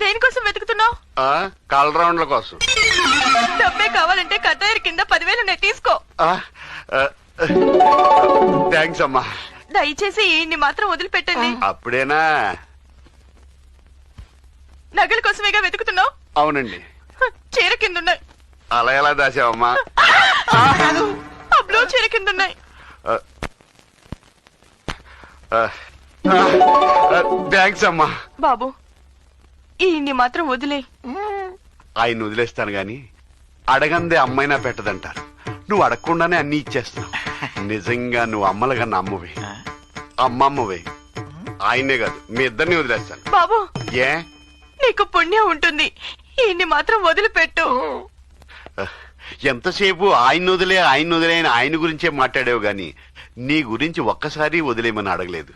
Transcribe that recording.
దేనికోసం వెతుకుతున్నావు? కాల్ రౌండ్ల కోసం. డబ్బే కావాలంటే కటాయర్ కింద 10,000 ఉన్నాయి, తీసుకో. థ్యాంక్స్ అమ్మా. దయచేసి ఇన్ని మాత్రం వదిలిపెట్టండి. అప్పుడేనా? నగల కోసమేగా వెతుకుతున్నావు? అవునండి. చీర కింద ఉన్నాయి. అలా ఎలా దాచావమ్మా? ఆ బ్లూ చీర కింద ఉన్నాయి. థ్యాంక్స్ అమ్మా. బాబు, ఇన్ని మాత్రం వదిలే. ఆయన వదిలేస్తాను గాని అడగందే అమ్మైనా పెట్టదంటారు. నువ్వు అడగకుండానే అన్ని ఇచ్చేస్తున్నావు. నిజంగా నువ్వు అమ్మలుగా అమ్మవే, అమ్మమ్మవే. ఆయనే కాదు, మీ ఇద్దరిని వదిలేస్తాను. బాబు, ఏ నీకు పుణ్యం ఉంటుంది, ఇన్ని మాత్రం వదిలిపెట్టు. ఎంతసేపు ఆయన వదిలే అని ఆయన గురించే మాట్లాడావు గాని నీ గురించి ఒక్కసారి వదిలేయమని అడగలేదు.